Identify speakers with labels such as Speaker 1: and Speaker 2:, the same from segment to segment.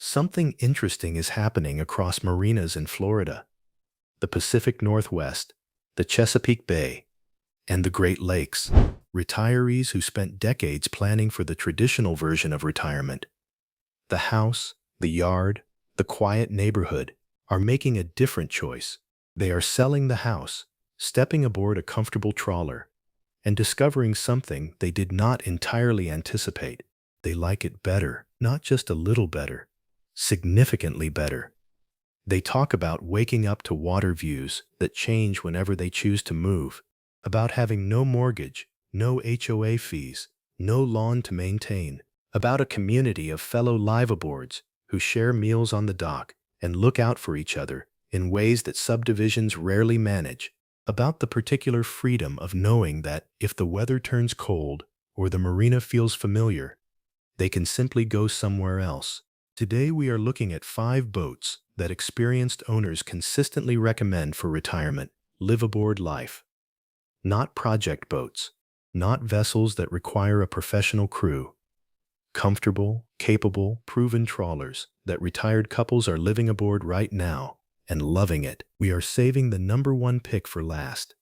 Speaker 1: Something interesting is happening across marinas in Florida, the Pacific Northwest, the Chesapeake Bay, and the Great Lakes. Retirees who spent decades planning for the traditional version of retirement, the house, the yard, the quiet neighborhood, are making a different choice. They are selling the house, stepping aboard a comfortable trawler, and discovering something they did not entirely anticipate. They like it better, not just a little better, significantly better. They talk about waking up to water views that change whenever they choose to move, about having no mortgage, no HOA fees, no lawn to maintain, about a community of fellow Liveaboards who share meals on the dock and look out for each other in ways that subdivisions rarely manage, about the particular freedom of knowing that if the weather turns cold or the marina feels familiar, they can simply go somewhere else. Today we are looking at 5 boats that experienced owners consistently recommend for retirement, liveaboard life. Not project boats, not vessels that require a professional crew. Comfortable, capable, proven trawlers that retired couples are living aboard right now and loving it. We are saving the #1 pick for last.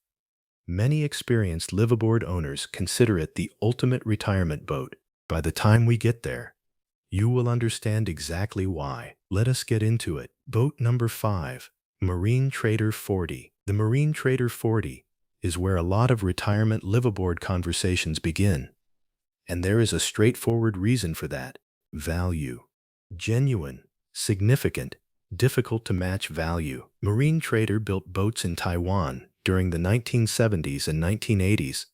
Speaker 1: Many experienced liveaboard owners consider it the ultimate retirement boat. By the time we get there, you will understand exactly why. Let us get into it. Boat number 5, Marine Trader 40. The Marine Trader 40 is where a lot of retirement liveaboard conversations begin. And there is a straightforward reason for that. Value. Genuine, significant, difficult to match value. Marine Trader built boats in Taiwan during the 1970s and 1980s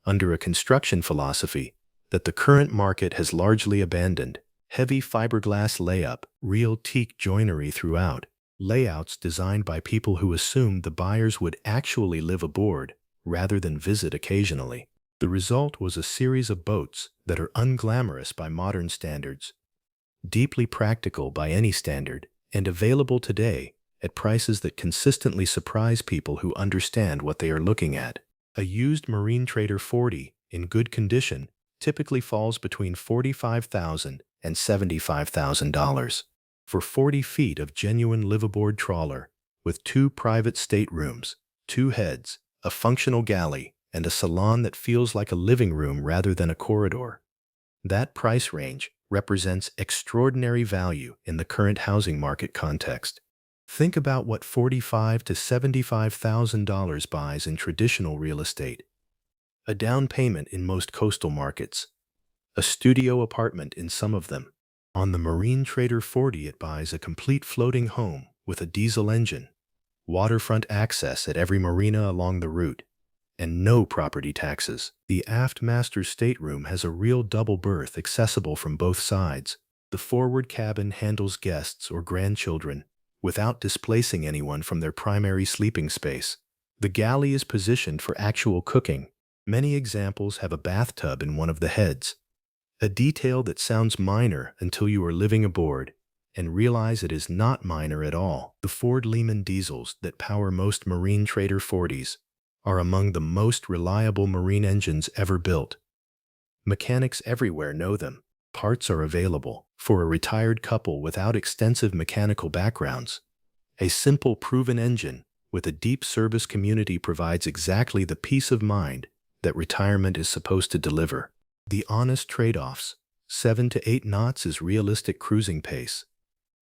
Speaker 1: under a construction philosophy that the current market has largely abandoned. Heavy fiberglass layup, real teak joinery throughout, layouts designed by people who assumed the buyers would actually live aboard rather than visit occasionally. The result was a series of boats that are unglamorous by modern standards, deeply practical by any standard, and available today at prices that consistently surprise people who understand what they are looking at. A used Marine Trader 40 in good condition typically falls between $45,000 and $75,000 for 40 feet of genuine liveaboard trawler with 2 private staterooms, 2 heads, a functional galley, and a salon that feels like a living room rather than a corridor. That price range represents extraordinary value in the current housing market context. Think about what $45,000 to $75,000 buys in traditional real estate. A down payment in most coastal markets. A studio apartment in some of them. On the Marine Trader 40 it buys a complete floating home with a diesel engine, waterfront access at every marina along the route, and no property taxes. The aft master stateroom has a real double berth accessible from both sides. The forward cabin handles guests or grandchildren without displacing anyone from their primary sleeping space. The galley is positioned for actual cooking. Many examples have a bathtub in one of the heads. A detail that sounds minor until you are living aboard and realize it is not minor at all. The Ford Lehman diesels that power most Marine Trader 40s are among the most reliable marine engines ever built. Mechanics everywhere know them. Parts are available. For a retired couple without extensive mechanical backgrounds, a simple, proven engine with a deep service community provides exactly the peace of mind that retirement is supposed to deliver. The honest trade-offs. 7 to 8 knots is realistic cruising pace.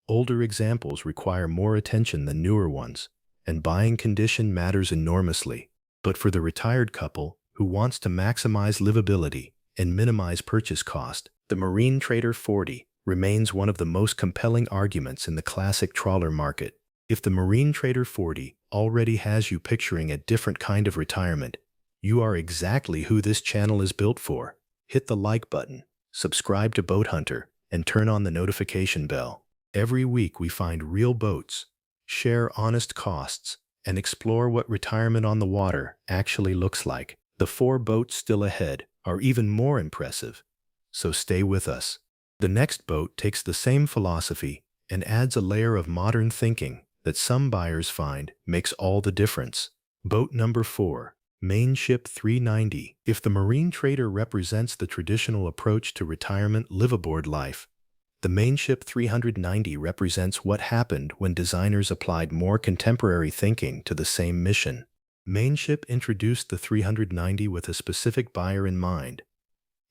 Speaker 1: Older examples require more attention than newer ones, and buying condition matters enormously. But for the retired couple who wants to maximize livability and minimize purchase cost, the Marine Trader 40 remains one of the most compelling arguments in the classic trawler market. If the Marine Trader 40 already has you picturing a different kind of retirement, you are exactly who this channel is built for. Hit the like button, subscribe to Boat Hunter, and turn on the notification bell. Every week we find real boats, share honest costs, and explore what retirement on the water actually looks like. The 4 boats still ahead are even more impressive, so stay with us. The next boat takes the same philosophy and adds a layer of modern thinking that some buyers find makes all the difference. Boat number 4, Mainship 390. If the Marine Trader represents the traditional approach to retirement liveaboard life, The Mainship 390 represents what happened when designers applied more contemporary thinking to the same mission. Mainship introduced the 390 with a specific buyer in mind: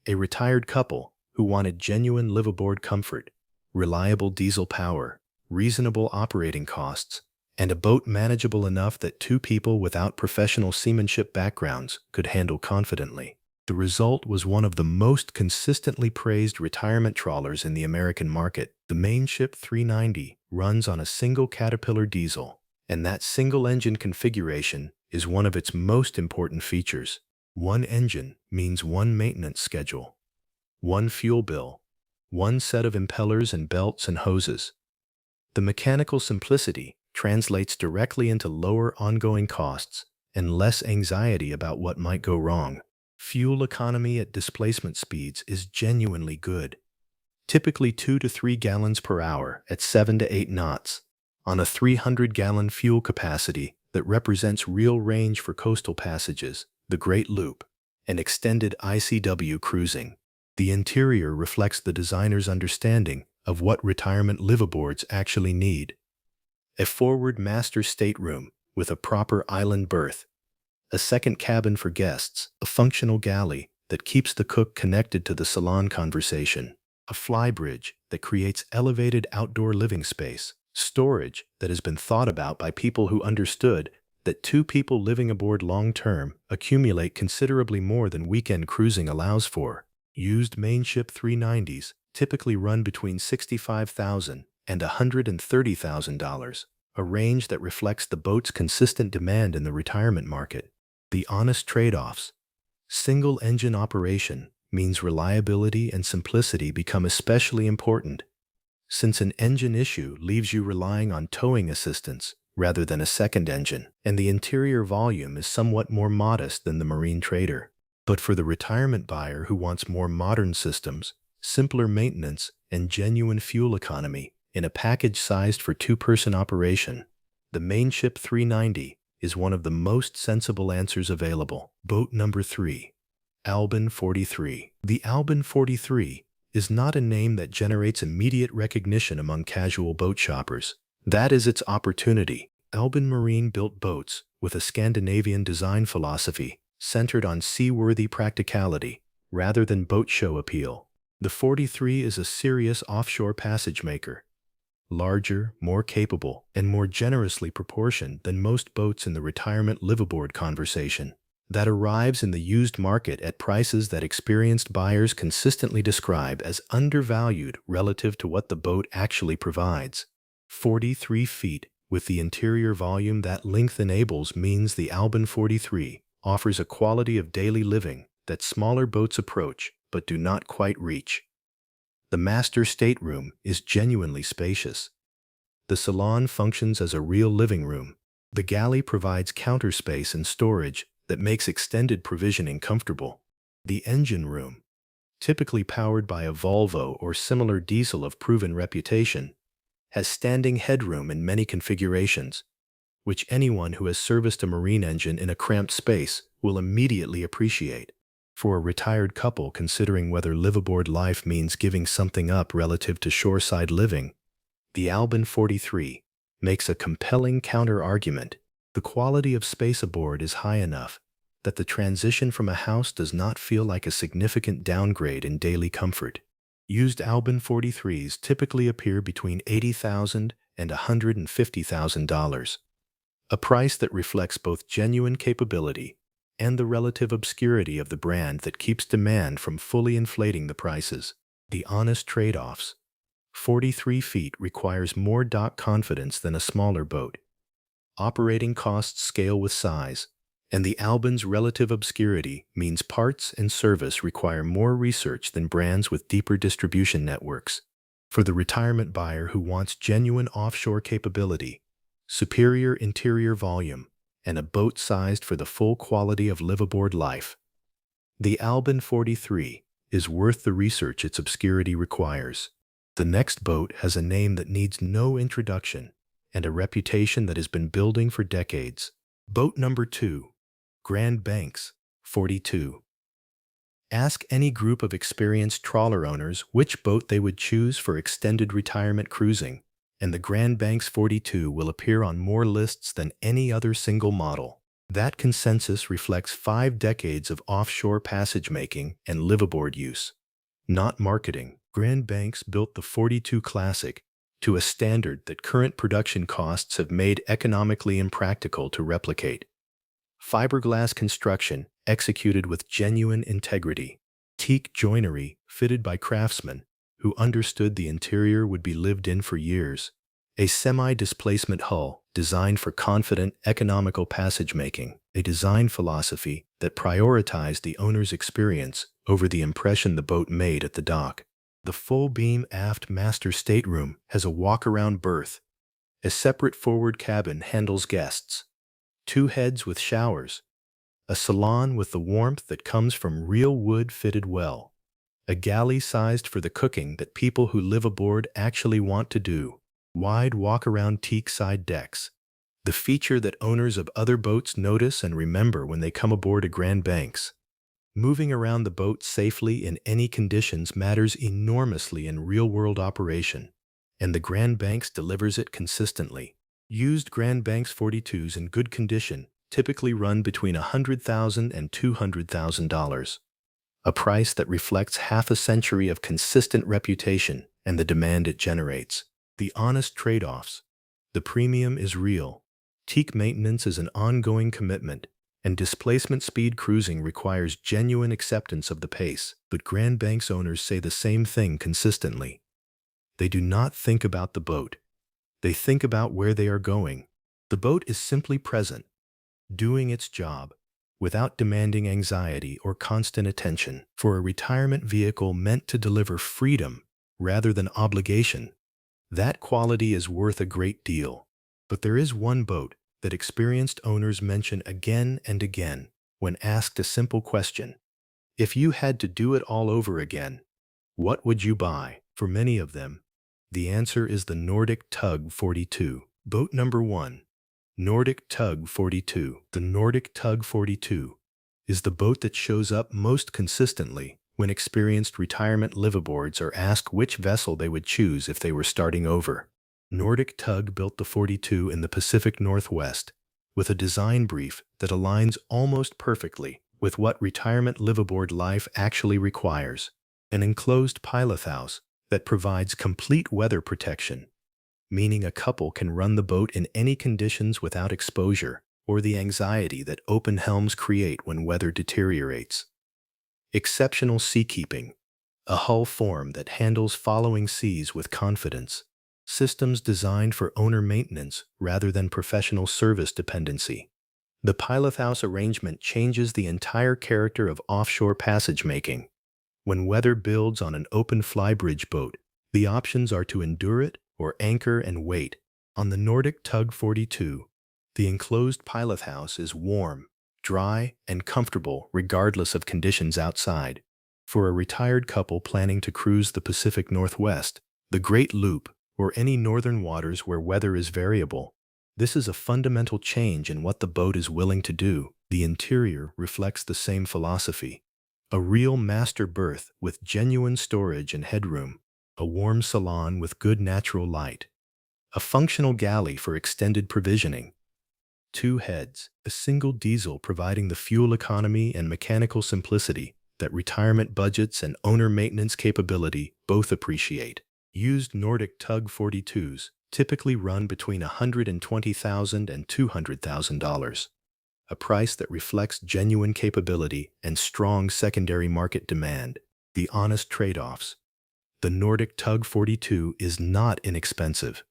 Speaker 1: a retired couple who wanted genuine liveaboard comfort, reliable diesel power, reasonable operating costs, and a boat manageable enough that two people without professional seamanship backgrounds could handle confidently. The result was one of the most consistently praised retirement trawlers in the American market. The Mainship 390 runs on a single Caterpillar diesel, and that single engine configuration is one of its most important features. One engine means one maintenance schedule, one fuel bill, one set of impellers and belts and hoses. The mechanical simplicity translates directly into lower ongoing costs and less anxiety about what might go wrong. Fuel economy at displacement speeds is genuinely good, typically 2 to 3 gallons per hour at 7 to 8 knots, on a 300-gallon fuel capacity that represents real range for coastal passages, the Great Loop, and extended ICW cruising. The interior reflects the designer's understanding of what retirement liveaboards actually need: a forward master stateroom with a proper island berth, a second cabin for guests, a functional galley that keeps the cook connected to the salon conversation, a flybridge that creates elevated outdoor living space, storage that has been thought about by people who understood that two people living aboard long-term accumulate considerably more than weekend cruising allows for. Used Mainship 390s typically run between $65,000 and $130,000, a range that reflects the boat's consistent demand in the retirement market. The honest trade-offs. Single-engine operation means reliability and simplicity become especially important, since an engine issue leaves you relying on towing assistance rather than a second engine, and the interior volume is somewhat more modest than the marine trader. But for the retirement buyer who wants more modern systems, simpler maintenance, and genuine fuel economy in a package sized for two-person operation, the Mainship 390 is one of the most sensible answers available. Boat number 3. Albin 43. The Albin 43 is not a name that generates immediate recognition among casual boat shoppers. That is its opportunity. Albin Marine built boats with a Scandinavian design philosophy centered on seaworthy practicality rather than boat show appeal. The 43 is a serious offshore passage maker, larger, more capable, and more generously proportioned than most boats in the retirement liveaboard conversation, that arrives in the used market at prices that experienced buyers consistently describe as undervalued relative to what the boat actually provides. 43 feet, with the interior volume that length enables, means the Albin 43 offers a quality of daily living that smaller boats approach but do not quite reach. The master stateroom is genuinely spacious. The salon functions as a real living room. The galley provides counter space and storage that makes extended provisioning comfortable. The engine room, typically powered by a Volvo or similar diesel of proven reputation, has standing headroom in many configurations, which anyone who has serviced a marine engine in a cramped space will immediately appreciate. For a retired couple considering whether liveaboard life means giving something up relative to shoreside living, the Albin 43 makes a compelling counter-argument. The quality of space aboard is high enough that the transition from a house does not feel like a significant downgrade in daily comfort. Used Albin 43s typically appear between $80,000 and $150,000, a price that reflects both genuine capability and the relative obscurity of the brand that keeps demand from fully inflating the prices. The honest trade-offs. 43 feet requires more dock confidence than a smaller boat. Operating costs scale with size, and the Albin's relative obscurity means parts and service require more research than brands with deeper distribution networks. For the retirement buyer who wants genuine offshore capability, superior interior volume, and a boat sized for the full quality of liveaboard life, the Albin 43 is worth the research its obscurity requires. The next boat has a name that needs no introduction and a reputation that has been building for decades. Boat number 2, Grand Banks 42. Ask any group of experienced trawler owners which boat they would choose for extended retirement cruising, and the Grand Banks 42 will appear on more lists than any other single model. That consensus reflects 5 decades of offshore passage making and liveaboard use, not marketing. Grand Banks built the 42 Classic to a standard that current production costs have made economically impractical to replicate. Fiberglass construction executed with genuine integrity. Teak joinery fitted by craftsmen who understood the interior would be lived in for years. A semi-displacement hull designed for confident, economical passage making. A design philosophy that prioritized the owner's experience over the impression the boat made at the dock. The full-beam aft master stateroom has a walk-around berth. A separate forward cabin handles guests. 2 heads with showers. A salon with the warmth that comes from real wood fitted well. A galley sized for the cooking that people who live aboard actually want to do. Wide walk-around teak side decks. The feature that owners of other boats notice and remember when they come aboard a Grand Banks. Moving around the boat safely in any conditions matters enormously in real-world operation, and the Grand Banks delivers it consistently. Used Grand Banks 42s in good condition typically run between $100,000 and $200,000, a price that reflects half a century of consistent reputation and the demand it generates. The honest trade-offs. The premium is real. Teak maintenance is an ongoing commitment, and displacement speed cruising requires genuine acceptance of the pace. But Grand Banks owners say the same thing consistently. They do not think about the boat. They think about where they are going. The boat is simply present, doing its job, without demanding anxiety or constant attention. For a retirement vehicle meant to deliver freedom rather than obligation, that quality is worth a great deal. But there is one boat that experienced owners mention again and again when asked a simple question. If you had to do it all over again, what would you buy? For many of them, the answer is the Nordic Tug 42. Boat number 1. Nordic Tug 42. The Nordic Tug 42 is the boat that shows up most consistently when experienced retirement liveaboards are asked which vessel they would choose if they were starting over. Nordic Tug built the 42 in the Pacific Northwest with a design brief that aligns almost perfectly with what retirement liveaboard life actually requires. An enclosed pilothouse that provides complete weather protection, meaning a couple can run the boat in any conditions without exposure or the anxiety that open helms create when weather deteriorates. Exceptional seakeeping, a hull form that handles following seas with confidence. Systems designed for owner maintenance rather than professional service dependency. The pilothouse arrangement changes the entire character of offshore passage making. When weather builds on an open flybridge boat, the options are to endure it or anchor and wait. On the Nordic Tug 42, the enclosed pilothouse is warm, dry, and comfortable regardless of conditions outside. For a retired couple planning to cruise the Pacific Northwest, the Great Loop, or any northern waters where weather is variable, this is a fundamental change in what the boat is willing to do. The interior reflects the same philosophy. A real master berth with genuine storage and headroom, a warm salon with good natural light, a functional galley for extended provisioning, 2 heads, a single diesel providing the fuel economy and mechanical simplicity that retirement budgets and owner maintenance capability both appreciate. Used Nordic Tug 42s typically run between $120,000 and $200,000, a price that reflects genuine capability and strong secondary market demand. The honest trade-offs. The Nordic Tug 42 is not inexpensive.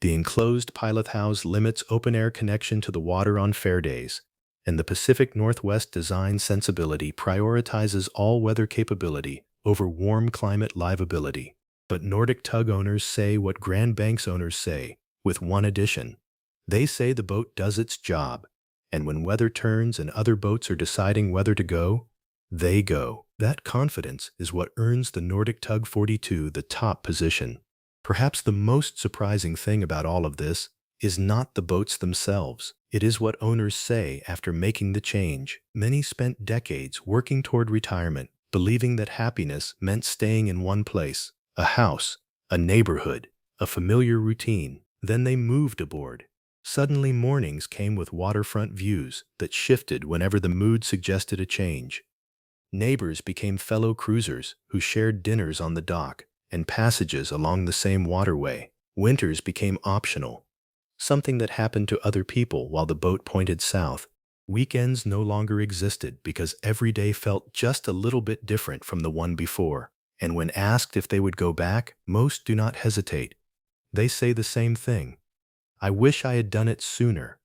Speaker 1: The enclosed pilothouse limits open-air connection to the water on fair days, and the Pacific Northwest design sensibility prioritizes all-weather capability over warm climate liveability. But Nordic Tug owners say what Grand Banks owners say, with one addition. They say the boat does its job, and when weather turns and other boats are deciding whether to go, they go. That confidence is what earns the Nordic Tug 42 the top position. Perhaps the most surprising thing about all of this is not the boats themselves. It is what owners say after making the change. Many spent decades working toward retirement, believing that happiness meant staying in one place, a house, a neighborhood, a familiar routine. Then they moved aboard. Suddenly mornings came with waterfront views that shifted whenever the mood suggested a change. Neighbors became fellow cruisers who shared dinners on the dock and passages along the same waterway. Winters became optional, something that happened to other people while the boat pointed south. Weekends no longer existed because every day felt just a little bit different from the one before. And when asked if they would go back, most do not hesitate. They say the same thing. I wish I had done it sooner.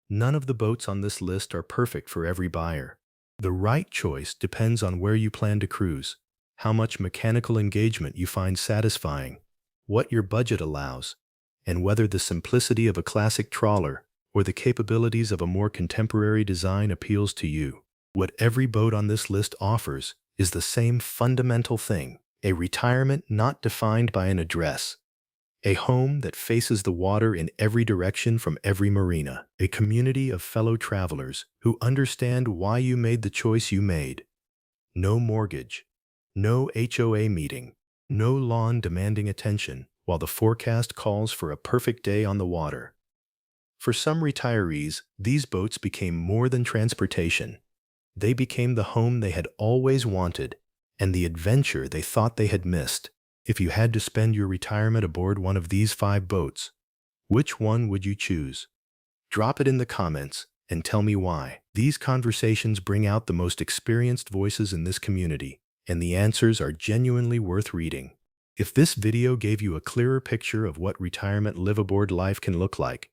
Speaker 1: None of the boats on this list are perfect for every buyer. The right choice depends on where you plan to cruise, how much mechanical engagement you find satisfying, what your budget allows, and whether the simplicity of a classic trawler or the capabilities of a more contemporary design appeals to you. What every boat on this list offers is the same fundamental thing: a retirement not defined by an address, a home that faces the water in every direction from every marina, a community of fellow travelers who understand why you made the choice you made. No mortgage, no HOA meeting, no lawn demanding attention while the forecast calls for a perfect day on the water. For some retirees, these boats became more than transportation. They became the home they had always wanted and the adventure they thought they had missed. If you had to spend your retirement aboard one of these 5 boats, which one would you choose? Drop it in the comments and tell me why. These conversations bring out the most experienced voices in this community, and the answers are genuinely worth reading. If this video gave you a clearer picture of what retirement liveaboard life can look like,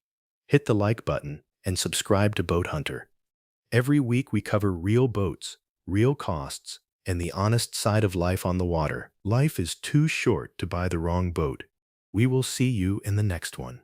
Speaker 1: hit the like button and subscribe to Boat Hunter. Every week we cover real boats, real costs, and the honest side of life on the water. Life is too short to buy the wrong boat. We will see you in the next one.